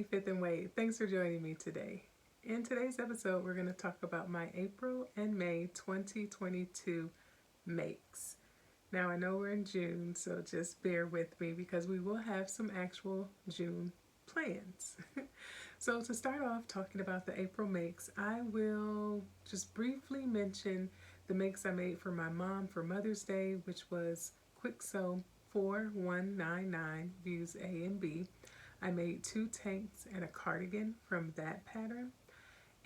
25th and Wade. Thanks for joining me today. In today's episode, we're going to talk about my April and May 2022 makes. Now, I know we're in June, so just bear with me because we will have some actual June plans. So to start off talking about the April makes, I will just briefly mention the makes I made for my mom for Mother's Day, which was Quick Sew 4199 views A and B. I made 2 tanks and a cardigan from that pattern.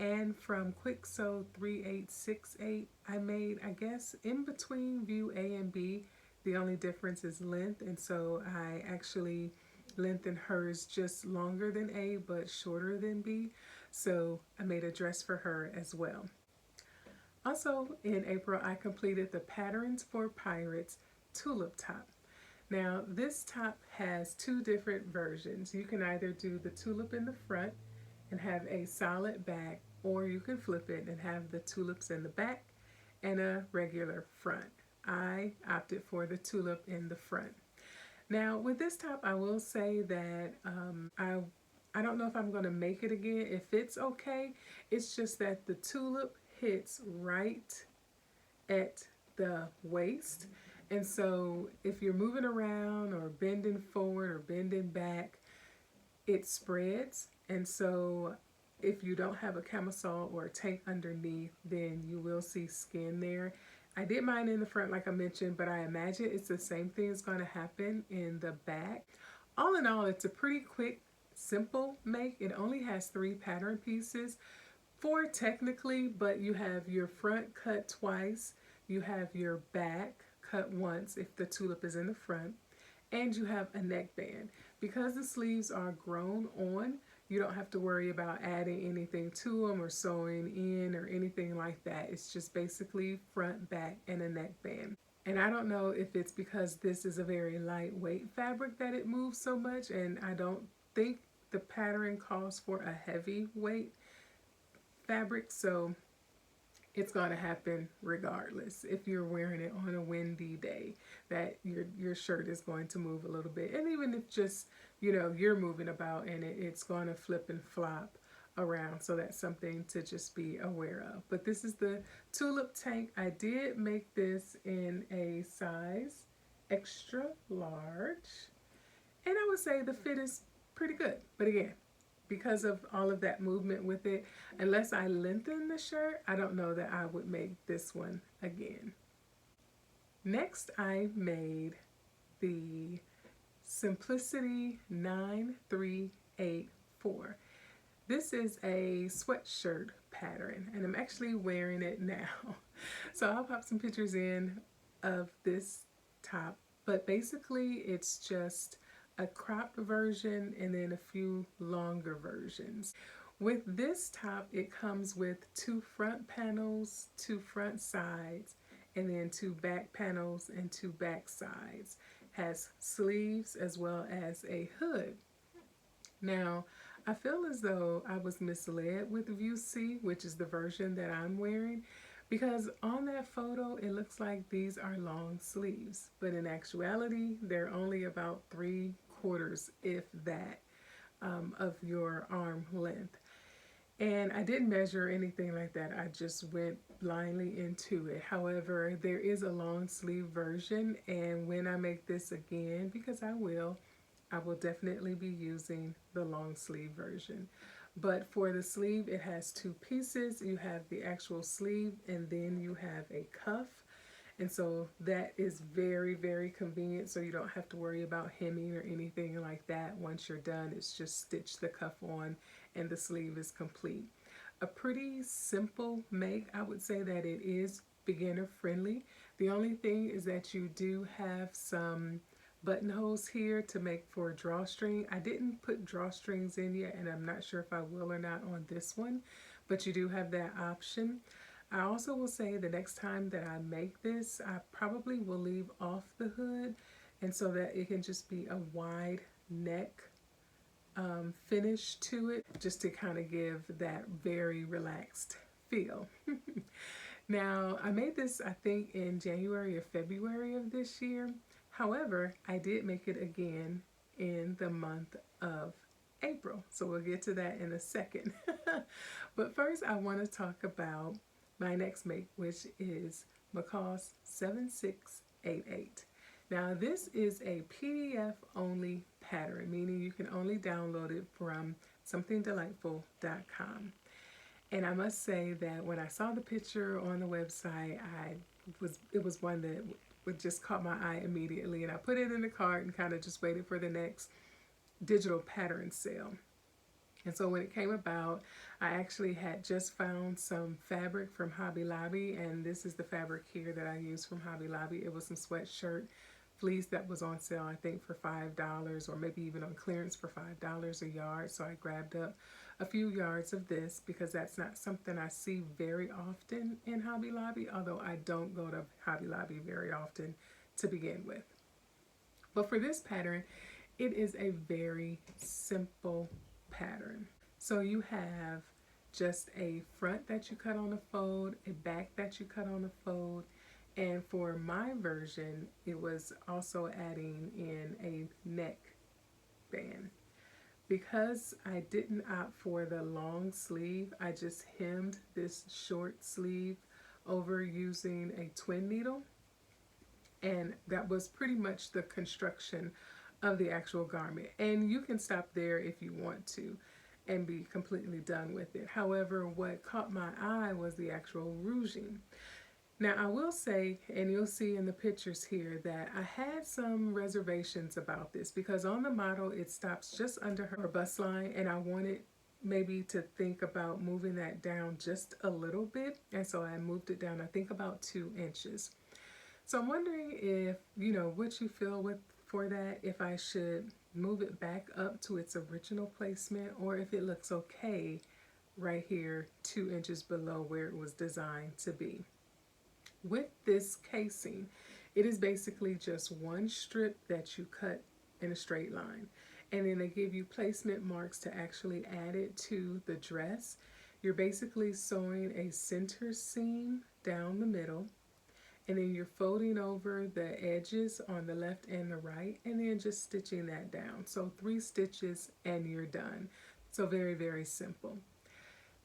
And from Quick Sew 3868, I made, I guess, in between view A and B. The only difference is length, and so I actually lengthened hers just longer than A but shorter than B. So I made a dress for her as well. Also in April, I completed the Patterns for Pirates Tulip top. Now this top has 2 different versions. You can either do the tulip in the front and have a solid back, or you can flip it and have the tulips in the back and a regular front. I opted for the tulip in the front. Now with this top, I will say that I don't know if I'm going to make it again. It fits okay. It's just that the tulip hits right at the waist. And so if you're moving around or bending forward or bending back, it spreads. And so if you don't have a camisole or a tank underneath, then you will see skin there. I did mine in the front like I mentioned, but I imagine it's the same thing is going to happen in the back. All in all, it's a pretty quick, simple make. It only has 3 pattern pieces. 4 technically, but you have your front cut twice, you have your back cut once if the tulip is in the front, and you have a neckband. Because the sleeves are grown on, you don't have to worry about adding anything to them or sewing in or anything like that. It's just basically front, back, and a neckband. And I don't know if it's because this is a very lightweight fabric that it moves so much, and I don't think the pattern calls for a heavy weight fabric, so it's going to happen regardless. If you're wearing it on a windy day, that your shirt is going to move a little bit. And even if just, you're moving about and it's going to flip and flop around. So that's something to just be aware of. But this is the tulip tank. I did make this in a size extra large. And I would say the fit is pretty good. But again, because of all of that movement with it, unless I lengthen the shirt, I don't know that I would make this one again. Next, I made the Simplicity 9384. This is a sweatshirt pattern, and I'm actually wearing it now. So I'll pop some pictures in of this top, but basically it's just a cropped version and then a few longer versions. With this top, it comes with 2 front panels, 2 front sides, and then 2 back panels and 2 back sides. Has sleeves as well as a hood. Now, I feel as though I was misled with view C, which is the version that I'm wearing, because on that photo it looks like these are long sleeves, but in actuality they're only about 3/4, if that, of your arm length. And I didn't measure anything like that. I just went blindly into it. However, there is a long sleeve version, and when I make this again, because I will definitely be using the long sleeve version. But for the sleeve, it has 2 pieces. You have the actual sleeve, and then you have a cuff. And so that is very, very convenient, so you don't have to worry about hemming or anything like that. Once you're done, it's just stitch the cuff on and the sleeve is complete. A pretty simple make. I would say that it is beginner friendly. The only thing is that you do have some buttonholes here to make for a drawstring. I didn't put drawstrings in yet, and I'm not sure if I will or not on this one, but you do have that option. I also will say the next time that I make this, I probably will leave off the hood, and so that it can just be a wide neck finish to it, just to kind of give that very relaxed feel. Now, I made this, I think, in January or February of this year. However, I did make it again in the month of April. So we'll get to that in a second. But first I want to talk about my next make, which is McCalls 7688. Now this is a PDF only pattern, meaning you can only download it from somethingdelightful.com. And I must say that when I saw the picture on the website, it was one that would just caught my eye immediately, and I put it in the cart and kind of just waited for the next digital pattern sale. And so when it came about, I actually had just found some fabric from Hobby Lobby, and this is the fabric here that I used from Hobby Lobby. It was some sweatshirt fleece that was on sale, I think for $5, or maybe even on clearance for $5 a yard. So I grabbed up a few yards of this because that's not something I see very often in Hobby Lobby, although I don't go to Hobby Lobby very often to begin with. But for this pattern, it is a very simple pattern. So you have just a front that you cut on a fold, a back that you cut on a fold, and for my version, it was also adding in a neck band. Because I didn't opt for the long sleeve, I just hemmed this short sleeve over using a twin needle, and that was pretty much the construction of the actual garment. And you can stop there if you want to and be completely done with it. However, what caught my eye was the actual ruching. Now I will say, and you'll see in the pictures here, that I had some reservations about this because on the model it stops just under her bust line, and I wanted maybe to think about moving that down just a little bit, and so I moved it down, I think about 2 inches. So I'm wondering if, what you feel with for that, if I should move it back up to its original placement, or if it looks okay right here 2 inches below where it was designed to be. With this casing, it is basically just one strip that you cut in a straight line, and then they give you placement marks to actually add it to the dress. You're basically sewing a center seam down the middle, and then you're folding over the edges on the left and the right, and then just stitching that down. So 3 stitches and you're done. So very, very simple.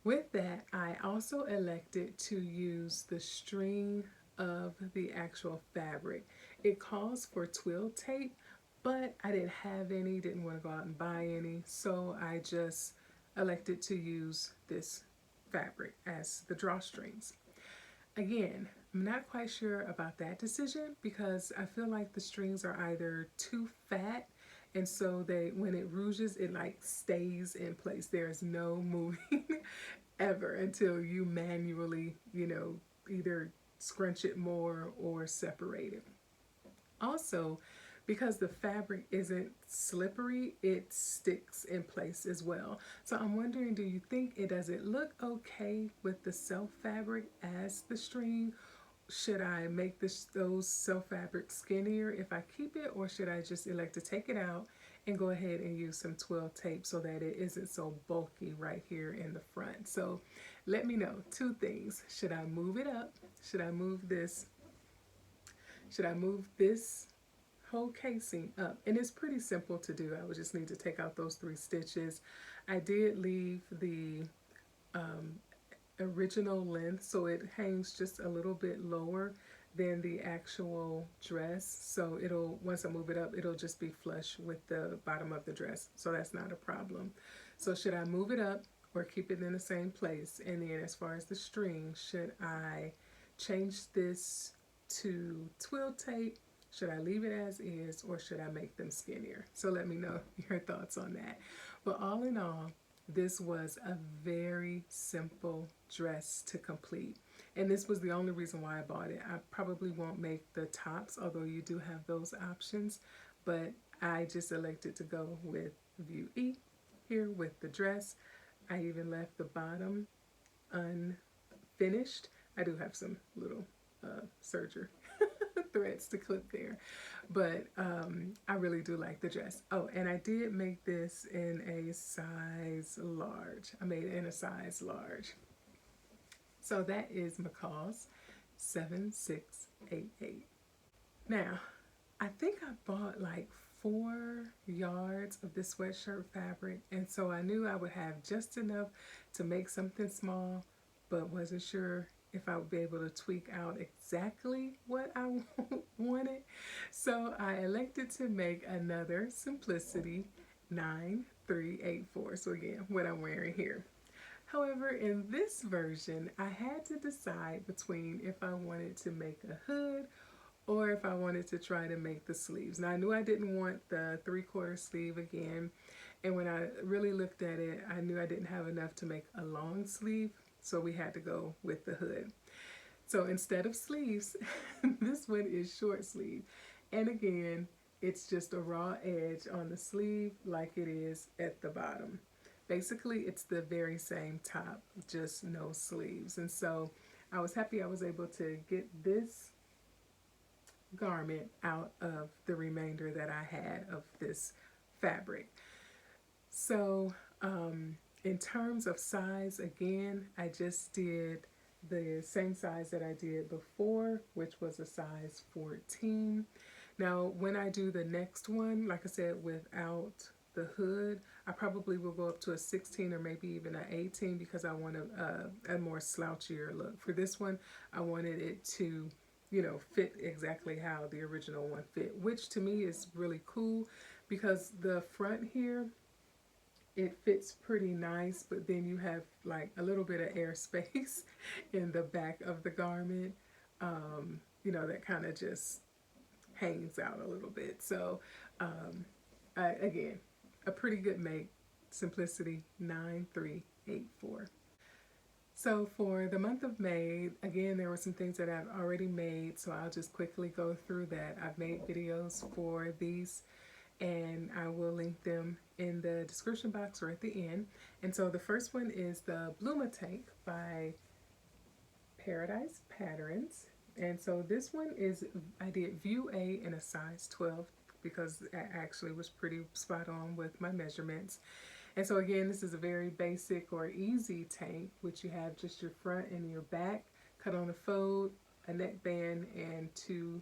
With that, I also elected to use the string of the actual fabric. It calls for twill tape, but I didn't have any, didn't want to go out and buy any, so I just elected to use this fabric as the drawstrings. Again, I'm not quite sure about that decision because I feel like the strings are either too fat, and so when it rouges, it like stays in place. There's no moving ever until you manually, either scrunch it more or separate it. Also, because the fabric isn't slippery, it sticks in place as well. So I'm wondering, do you think does it look okay with the self fabric as the string? Should I make those self fabric skinnier if I keep it, or should I just elect to take it out and go ahead and use some twill tape so that it isn't so bulky right here in the front? So let me know 2 things. Should I move it up? Should I move this? Should I move this whole casing up? And it's pretty simple to do. I would just need to take out those 3 stitches. I did leave the original length, so it hangs just a little bit lower than the actual dress. So once I move it up, it'll just be flush with the bottom of the dress. So that's not a problem. So should I move it up or keep it in the same place? And then as far as the string, should I change this to twill tape? Should I leave it as is, or should I make them skinnier? So let me know your thoughts on that. But all in all, this was a very simple dress to complete. And this was the only reason why I bought it. I probably won't make the tops, although you do have those options. But I just elected to go with View E here with the dress. I even left the bottom unfinished. I do have some little serger threads to clip there, but I really do like the dress. Oh, and I did make this in a size large. I made it in a size large. So that is McCalls 7688. Now, I think I bought like 4 yards of this sweatshirt fabric, and so I knew I would have just enough to make something small, but wasn't sure if I would be able to tweak out exactly what I wanted. So I elected to make another Simplicity 9384. So again, what I'm wearing here. However, in this version, I had to decide between if I wanted to make a hood or if I wanted to try to make the sleeves. Now I knew I didn't want the 3/4 sleeve again, and when I really looked at it, I knew I didn't have enough to make a long sleeve, so we had to go with the hood. So instead of sleeves, this one is short sleeve, and again, it's just a raw edge on the sleeve like it is at the bottom. Basically, it's the very same top, just no sleeves. And so I was happy I was able to get this garment out of the remainder that I had of this fabric. So in terms of size, again, I just did the same size that I did before, which was a size 14. Now when I do the next one, like I said, without the hood, I probably will go up to a 16 or maybe even an 18 because I want a more slouchier look. For this one, I wanted it to, you know, fit exactly how the original one fit, which to me is really cool because the front here, it fits pretty nice, but then you have like a little bit of air space in the back of the garment, you know, that kind of just hangs out a little bit. So again, a pretty good make, Simplicity 9384. So for the month of May, again, there were some things that I've already made, so I'll just quickly go through that. I've made videos for these, and I will link them in the description box or at the end. And so the first one is the Bluma Tank by Paradise Patterns. And so this one is, I did view A in a size 12 because it actually was pretty spot on with my measurements. And so again, this is a very basic or easy tank, which you have just your front and your back, cut on a fold, a neckband, and 2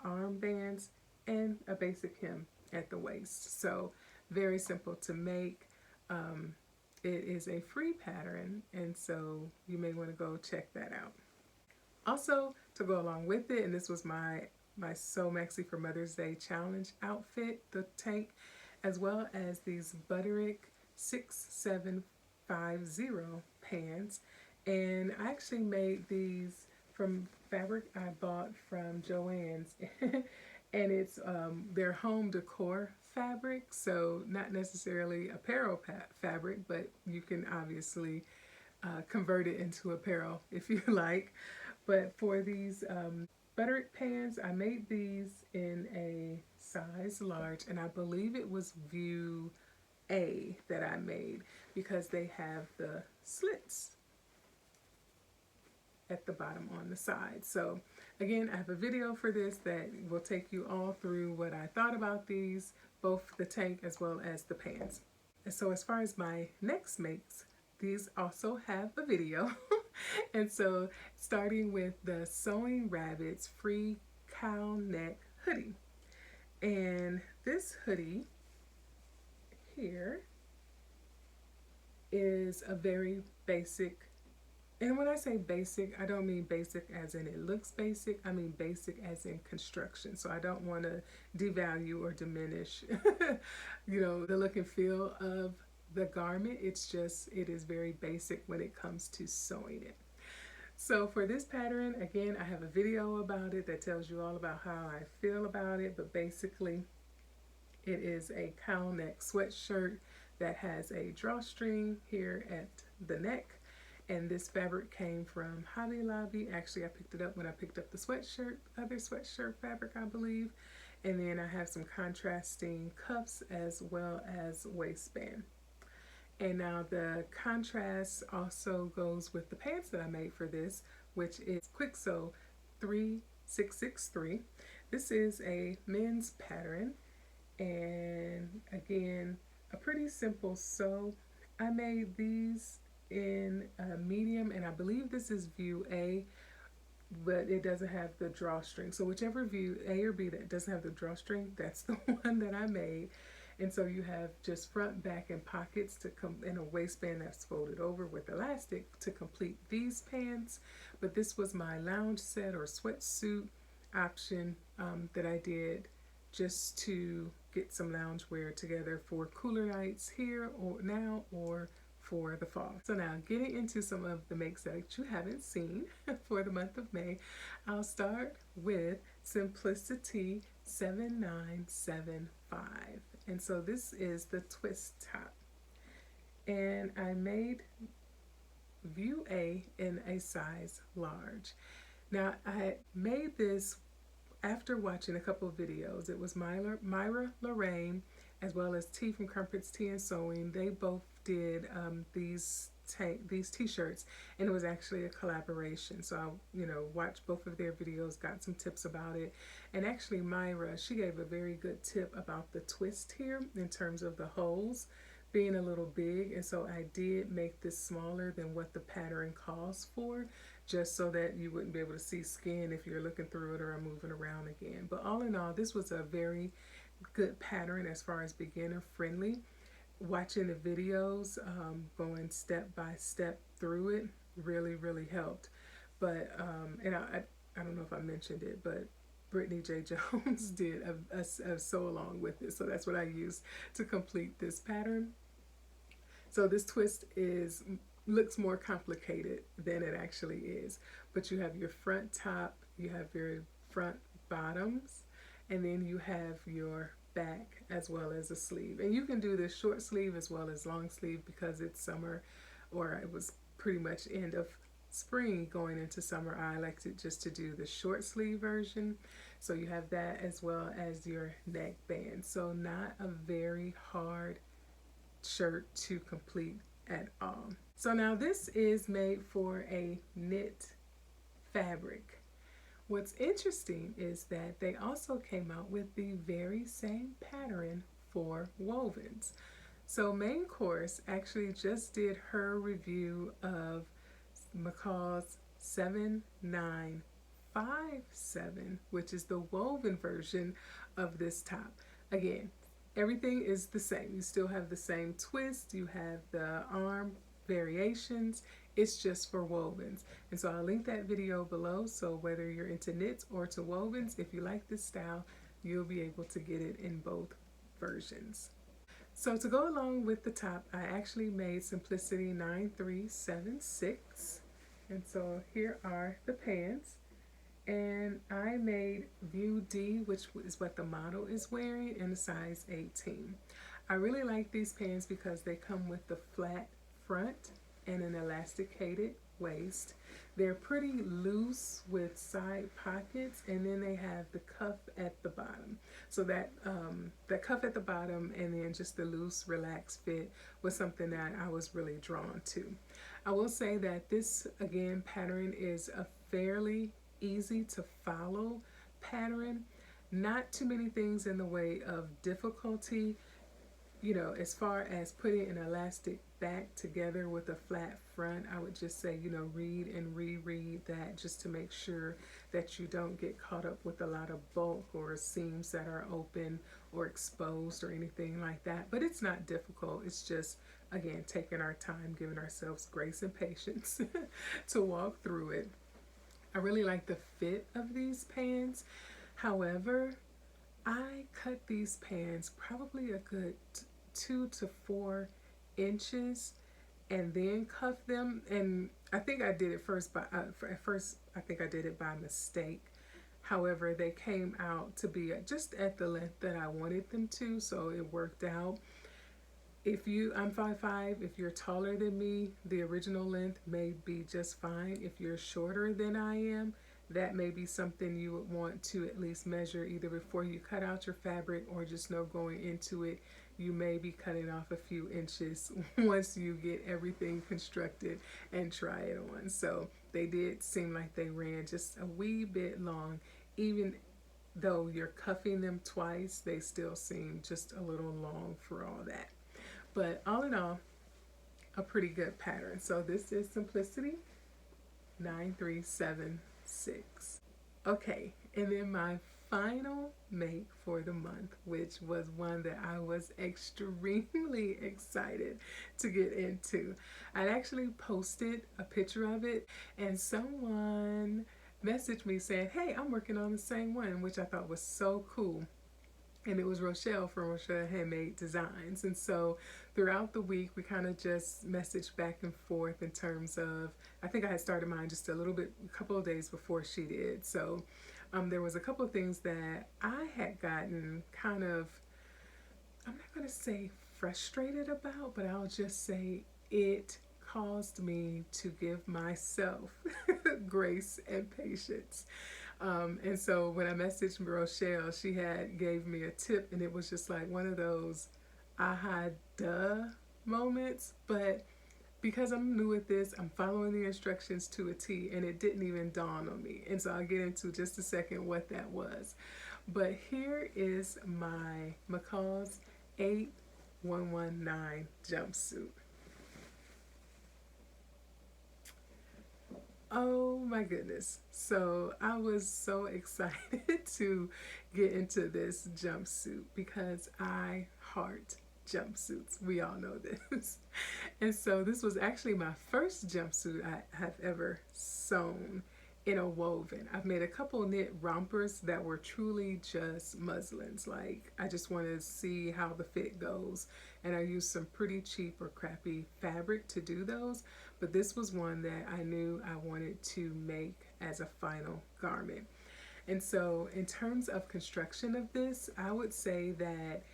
arm bands, and a basic hem at the waist. So very simple to make. It is a free pattern, and so you may want to go check that out. Also, to go along with it, and this was my Sew Maxi for Mother's Day challenge outfit, the tank, as well as these Butterick 6750 pants. And I actually made these from fabric I bought from Joann's. And it's their home decor fabric, so not necessarily apparel fabric, but you can obviously convert it into apparel if you like. But for these Butterick pants, I made these in a size large, and I believe it was view A that I made because they have the slits at the bottom on the side. So again, I have a video for this that will take you all through what I thought about these, both the tank as well as the pants. And so as far as my next makes, these also have a video. And so starting with the Sewing Rabbits free cowl neck hoodie. And this hoodie here is a very basic, and when I say basic, I don't mean basic as in it looks basic, I mean basic as in construction. So I don't want to devalue or diminish you know, the look and feel of the garment. It's just, it is very basic when it comes to sewing it. So for this pattern, again, I have a video about it that tells you all about how I feel about it, but basically it is a cowl neck sweatshirt that has a drawstring here at the neck. And this fabric came from Hobby Lobby. Actually, I picked it up when I picked up the sweatshirt, other sweatshirt fabric, I believe. And then I have some contrasting cuffs as well as waistband. And now the contrast also goes with the pants that I made for this, which is Quick Sew 3663. This is a men's pattern, and again, a pretty simple sew. I made these in a medium, and I believe this is view A. but it doesn't have the drawstring. So whichever view, A or B, that doesn't have the drawstring, that's the one that I made. And so you have just front, back, and pockets to come in a waistband that's folded over with elastic to complete these pants. But this was my lounge set or sweatsuit option that I did just to get some lounge wear together for cooler nights here or now or for the fall. So now getting into some of the makes that you haven't seen for the month of May, I'll start with Simplicity 7975. And so this is the twist top. And I made view A in a size large. Now I made this after watching a couple of videos. It was Myra Lorraine as well as T from Crumpets Tea and Sewing. They both did these t-shirts, and it was actually a collaboration. So I watched both of their videos, got some tips about it. And actually Myra, she gave a very good tip about the twist here in terms of the holes being a little big, and so I did make this smaller than what the pattern calls for, just so that you wouldn't be able to see skin if you're looking through it or I'm moving around again. But all in all, this was a very good pattern as far as beginner friendly. Watching the videos, going step by step through it really helped. But and I don't know if I mentioned it, but Brittany J. Jones did a sew along with it, so that's what I used to complete this pattern. So this twist looks more complicated than it actually is, but you have your front top, you have your front bottoms, and then you have your back as well as a sleeve. And you can do this short sleeve as well as long sleeve because it's summer, or it was pretty much end of spring going into summer. I elected just to do the short sleeve version. So you have that as well as your neck band. So not a very hard shirt to complete at all. So now this is made for a knit fabric. What's interesting is that they also came out with the very same pattern for wovens. So Main Course actually just did her review of McCalls 7957, which is the woven version of this top. Again, everything is the same. You still have the same twist, you have the arm variations, it's just for wovens. And so I'll link that video below, so whether you're into knits or to wovens, if you like this style, you'll be able to get it in both versions. So to go along with the top, I actually made Simplicity 9376. And so here are the pants. And I made view D, which is what the model is wearing, in a size 18. I really like these pants because they come with the flat front and an elasticated waist. They're pretty loose with side pockets, and then they have the cuff at the bottom. So that cuff at the bottom and then just the loose relaxed fit was something that I was really drawn to. I will say that this, again, pattern is a fairly easy to follow pattern. Not too many things in the way of difficulty, as far as putting an elastic back together with a flat front. I would just say, read and reread that just to make sure that you don't get caught up with a lot of bulk or seams that are open or exposed or anything like that. But it's not difficult. It's just, again, taking our time, giving ourselves grace and patience to walk through it. I really like the fit of these pants. However, I cut these pants probably a good 2 to 4 inches and then cuff them. And I think I did it first I think I did it by mistake. However, they came out to be just at the length that I wanted them to, so it worked out. I'm 5'5", if you're taller than me, the original length may be just fine. If you're shorter than I am, that may be something you would want to at least measure either before you cut out your fabric, or just know going into it, you may be cutting off a few inches once you get everything constructed and try it on. So they did seem like they ran just a wee bit long. Even though you're cuffing them twice, they still seem just a little long for all that. But all in all, a pretty good pattern. So this is Simplicity 9376. 6. Okay, and then my final make for the month, which was one that I was extremely excited to get into. I actually posted a picture of it, and someone messaged me saying, "Hey, I'm working on the same one," which I thought was so cool. And it was Rochelle from Rochelle Handmade Designs. And so throughout the week, we kind of just messaged back and forth in terms of, I think I had started mine just a couple of days before she did. So there was a couple of things that I had gotten kind of, I'm not going to say frustrated about, but I'll just say it caused me to give myself grace and patience. And so when I messaged Rochelle, she had gave me a tip, and it was just like one of those aha duh moments. But because I'm new at this, I'm following the instructions to a T, and it didn't even dawn on me. And so I'll get into just a second what that was. But here is my McCalls 8119 jumpsuit. Oh my goodness. So I was so excited to get into this jumpsuit because I heart jumpsuits. We all know this. And so this was actually my first jumpsuit I have ever sewn in a woven. I've made a couple knit rompers that were truly just muslins. Like I just wanted to see how the fit goes. And I used some pretty cheap or crappy fabric to do those. But this was one that I knew I wanted to make as a final garment. And so in terms of construction of this, I would say that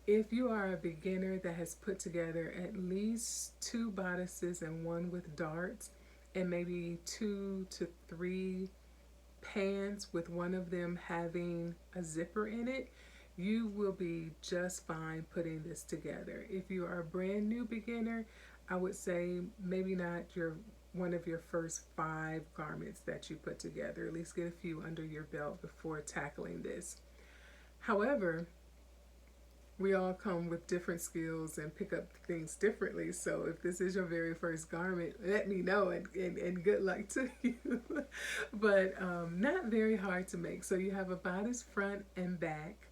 if you are a beginner that has put together at least 2 bodices and one with darts, and maybe 2 to 3 pants with one of them having a zipper in it, you will be just fine putting this together. If you are a brand new beginner, I would say maybe not one of your first 5 garments that you put together. At least get a few under your belt before tackling this. However, we all come with different skills and pick up things differently. So if this is your very first garment, let me know, and good luck to you. But not very hard to make. So you have a bodice front and back,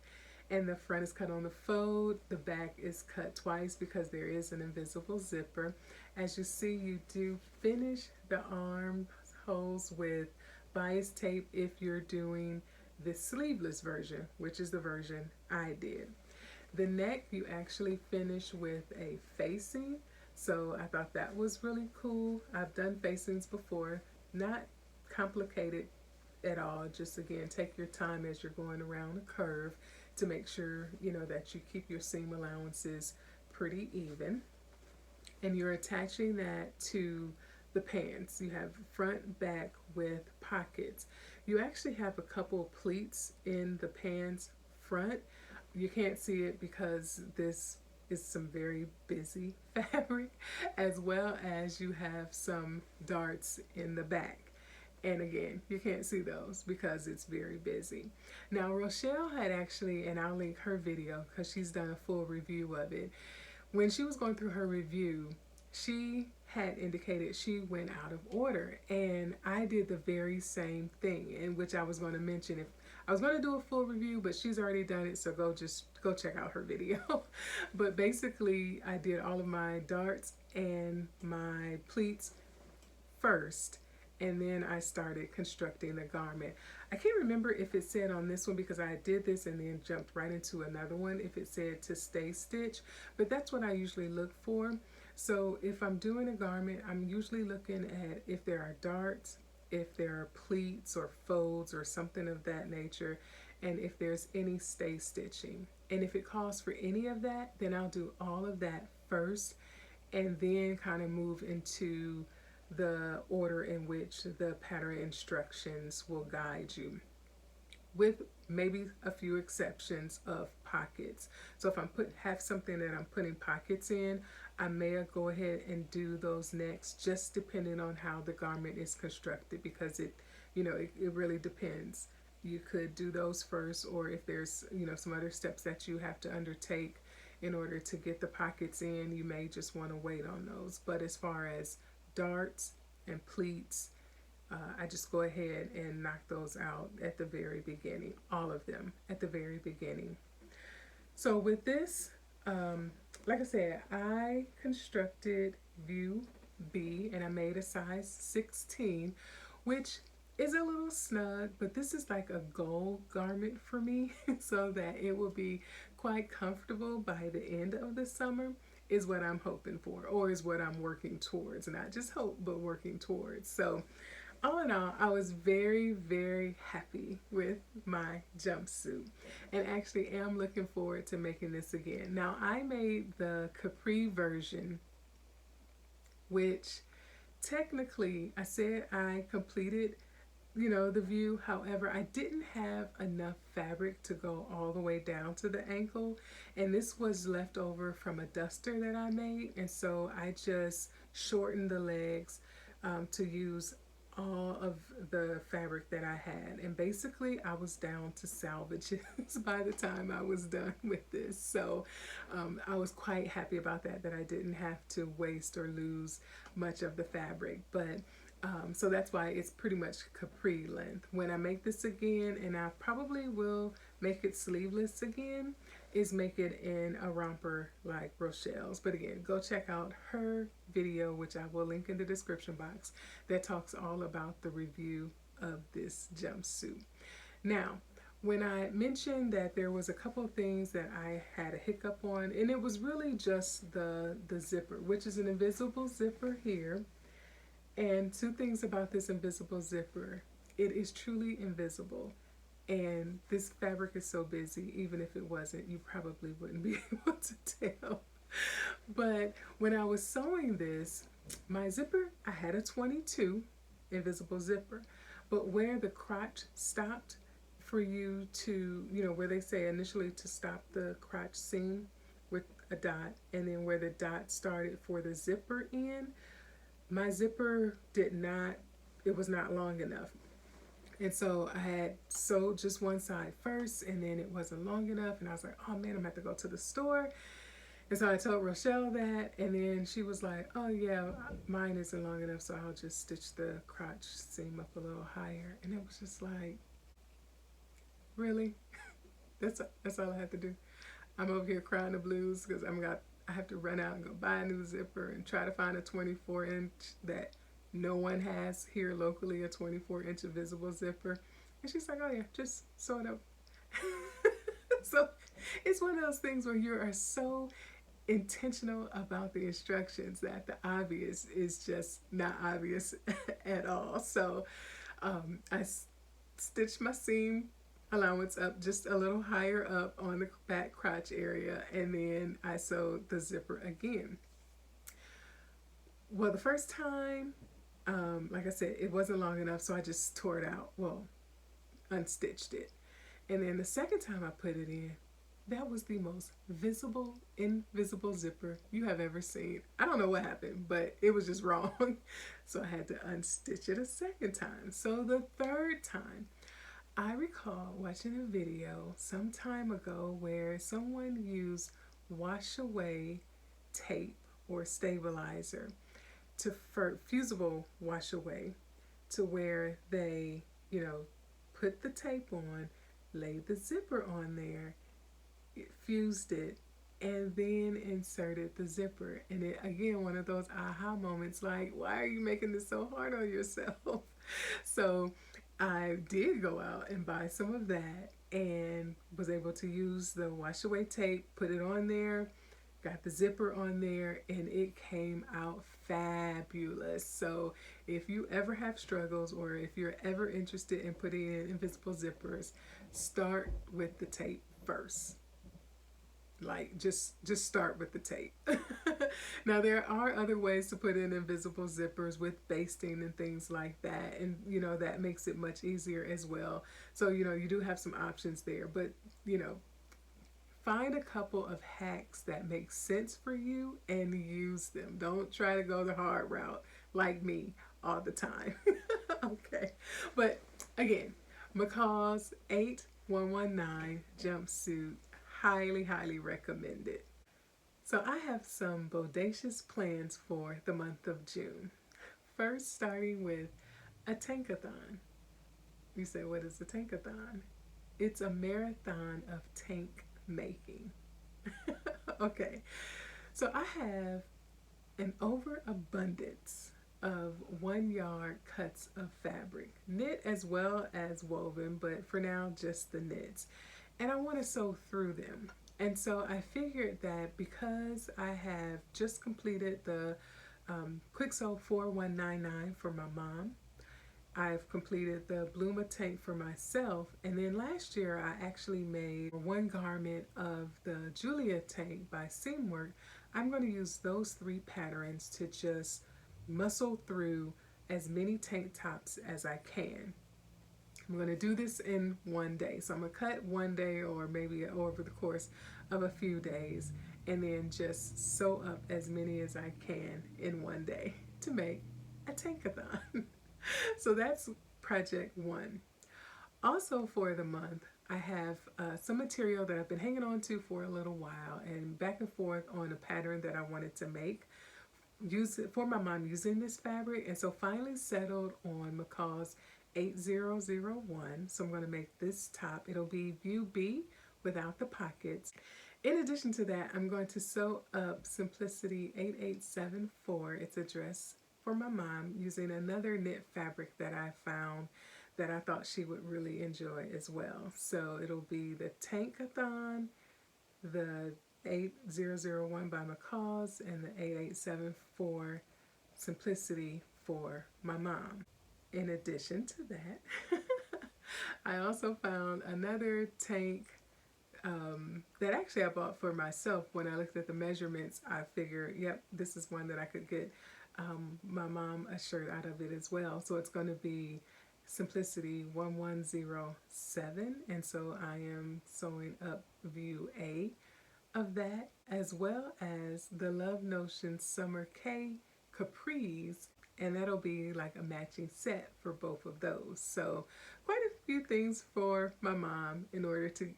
and the front is cut on the fold. The back is cut twice because there is an invisible zipper. As you see, you do finish the arm holes with bias tape if you're doing the sleeveless version, which is the version I did. The neck you actually finish with a facing, so I thought that was really cool. I've done facings before, not complicated at all. Just again, take your time as you're going around a curve to make sure that you keep your seam allowances pretty even. And you're attaching that to the pants. You have front, back with pockets. You actually have a couple of pleats in the pants front. You can't see it because this is some very busy fabric, as well as you have some darts in the back. And again, you can't see those because it's very busy. Now, Rochelle had actually, and I'll link her video because she's done a full review of it. When she was going through her review, she had indicated she went out of order, and I did the very same thing, in which I was going to mention if I was going to do a full review, but she's already done it, so go check out her video. But basically, I did all of my darts and my pleats first, and then I started constructing the garment. I can't remember if it said on this one, because I did this and then jumped right into another one, if it said to stay stitch, but that's what I usually look for. So if I'm doing a garment, I'm usually looking at if there are darts, if there are pleats or folds or something of that nature, and if there's any stay stitching. And if it calls for any of that, then I'll do all of that first, and then kind of move into the order in which the pattern instructions will guide you, with maybe a few exceptions of pockets. So if have something that I'm putting pockets in, I may go ahead and do those next, just depending on how the garment is constructed, because it really depends. You could do those first, or if there's some other steps that you have to undertake in order to get the pockets in, you may just want to wait on those. But as far as darts and pleats, I just go ahead and knock those out at the very beginning, all of them at the very beginning. So with this, like I said, I constructed view B and I made a size 16, which is a little snug, but this is like a goal garment for me so that it will be quite comfortable by the end of the summer is what I'm hoping for, or is what I'm working towards. Not just hope, but working towards. So all in all, I was very, very happy with my jumpsuit and actually am looking forward to making this again. Now, I made the capri version, which technically I said I completed, the view. However, I didn't have enough fabric to go all the way down to the ankle, and this was left over from a duster that I made, and so I just shortened the legs to use all of the fabric that I had, and basically I was down to salvages by the time I was done with this. So I was quite happy about that I didn't have to waste or lose much of the fabric. But so that's why it's pretty much capri length. When I make this again, and I probably will make it sleeveless again, is make it in a romper like Rochelle's. But again, go check out her video, which I will link in the description box, that talks all about the review of this jumpsuit. Now, when I mentioned that there was a couple of things that I had a hiccup on, and it was really just the zipper, which is an invisible zipper here. And two things about this invisible zipper: it is truly invisible. And this fabric is so busy, even if it wasn't, you probably wouldn't be able to tell. But when I was sewing this, my zipper, I had a 22 invisible zipper. But where the crotch stopped for you to, where they say initially to stop the crotch seam with a dot, and then where the dot started for the zipper in, my zipper it was not long enough. And so I had sewed just one side first, and then it wasn't long enough, and I was like, oh man, I'm gonna have to go to the store. And so I told Rochelle that, and then she was like, oh yeah, mine isn't long enough, so I'll just stitch the crotch seam up a little higher. And it was just like, really? That's all I had to do. I'm over here crying the blues because I have to run out and go buy a new zipper and try to find a 24-inch that no one has here locally, a 24-inch invisible zipper. And she's like, oh yeah, just sew it up. So it's one of those things where you are so intentional about the instructions that the obvious is just not obvious at all. So I stitched my seam allowance up just a little higher up on the back crotch area, and then I sewed the zipper again. Well, the first time, like I said, it wasn't long enough, so I just tore it out, unstitched it. And then the second time I put it in, that was the most invisible zipper you have ever seen. I don't know what happened, but it was just wrong. So I had to unstitch it a second time. So the third time, I recall watching a video some time ago where someone used wash away tape or stabilizer for fusible wash away, to where they, put the tape on, laid the zipper on there, fused it, and then inserted the zipper. And it, again, one of those aha moments, like, why are you making this so hard on yourself? So I did go out and buy some of that and was able to use the wash away tape, put it on there, got the zipper on there, and it came out fabulous. So if you ever have struggles, or if you're ever interested in putting in invisible zippers, start with the tape first. Like, just start with the tape. Now, there are other ways to put in invisible zippers with basting and things like that, and that makes it much easier as well. So you do have some options there, but find a couple of hacks that make sense for you and use them. Don't try to go the hard route like me all the time. Okay, but again, McCalls 8119 jumpsuit, highly recommended. So I have some bodacious plans for the month of June. First, starting with a tankathon. You say, what is a tankathon? It's a marathon of tank making. Okay, so I have an overabundance of 1 yard cuts of fabric, knit as well as woven, but for now just the knits. And I want to sew through them. And so I figured that because I have just completed the Quick Sew 4199 for my mom, I've completed the Bluma Tank for myself, and then last year I actually made one garment of the Julia Tank by Seamwork. I'm going to use those 3 patterns to just muscle through as many tank tops as I can. I'm going to do this in one day. So I'm going to cut one day or maybe over the course of a few days, and then just sew up as many as I can in one day to make a tankathon. So that's project 1. Also for the month, I have some material that I've been hanging on to for a little while and back and forth on a pattern that I wanted to make. Use it for my mom using this fabric, and so finally settled on McCalls 8001. So I'm going to make this top. It'll be view B without the pockets. In addition to that, I'm going to sew up Simplicity 8874. It's a dress for my mom using another knit fabric that I found that I thought she would really enjoy as well. So it'll be the Tankathon, the 8001 by Macaws, and the 8874 Simplicity for my mom. In addition to that, I also found another tank that actually I bought for myself. When I looked at the measurements, I figured, yep, this is one that I could get my mom a shirt out of it as well. So it's going to be Simplicity 1107, and so I am sewing up view A of that, as well as the Love Notion Summer K capris, and that'll be like a matching set for both of those. So quite a few things for my mom in order to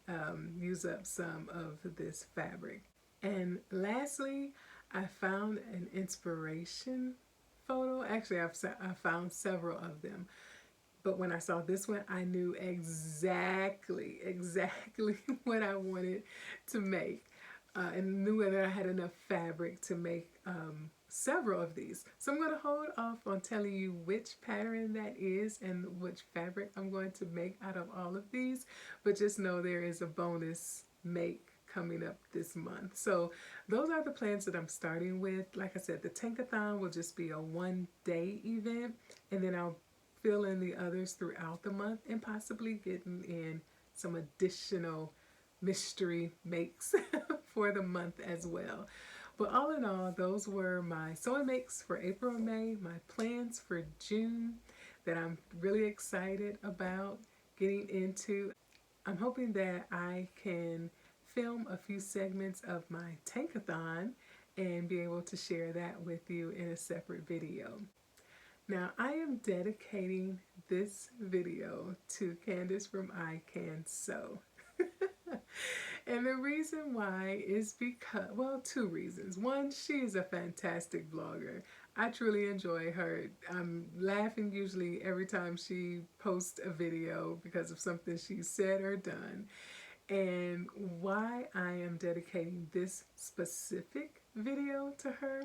use up some of this fabric. And lastly, I found an inspiration photo. Actually, I found several of them. But when I saw this one, I knew exactly what I wanted to make. And knew that I had enough fabric to make several of these. So I'm going to hold off on telling you which pattern that is and which fabric I'm going to make out of all of these. But just know there is a bonus make coming up this month. So those are the plans that I'm starting with. Like I said, the Tankathon will just be a one-day event, and then I'll fill in the others throughout the month and possibly getting in some additional mystery makes for the month as well. But all in all, those were my sewing makes for April and May, my plans for June that I'm really excited about getting into. I'm hoping that I can film a few segments of my Tankathon and be able to share that with you in a separate video. Now, I am dedicating this video to Candace from IKanSew. And the reason why is because, well, 2 reasons. One, she is a fantastic blogger. I truly enjoy her. I'm laughing usually every time she posts a video because of something she said or done. And why I am dedicating this specific video to her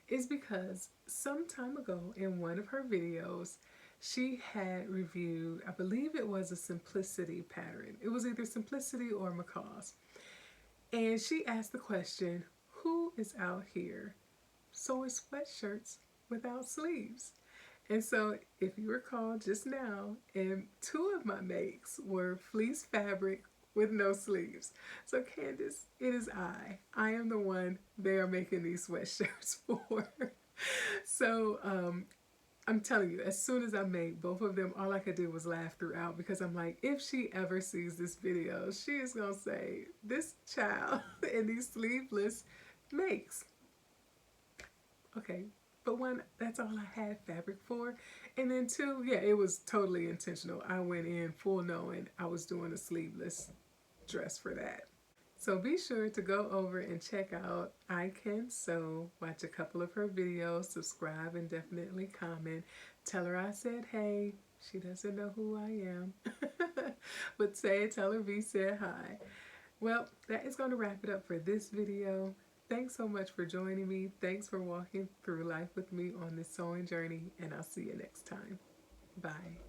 is because some time ago in one of her videos, she had reviewed, I believe it was a Simplicity pattern. It was either Simplicity or Macaws. And she asked the question, who is out here sewing sweatshirts without sleeves? And so if you recall just now, and 2 of my makes were fleece fabric with no sleeves. So Candace, it is I. I am the one they are making these sweatshirts for. So I'm telling you, as soon as I made both of them, all I could do was laugh throughout, because I'm like, if she ever sees this video, she is going to say, this child in these sleeveless makes. Okay, but 1, that's all I had fabric for. And then 2, yeah, it was totally intentional. I went in full knowing I was doing a sleeveless dress for that. So be sure to go over and check out IKanSew, watch a couple of her videos, subscribe, and definitely comment. Tell her I said hey. She doesn't know who I am. But tell her V said hi. Well, that is going to wrap it up for this video. Thanks so much for joining me. Thanks for walking through life with me on this sewing journey, and I'll see you next time. Bye.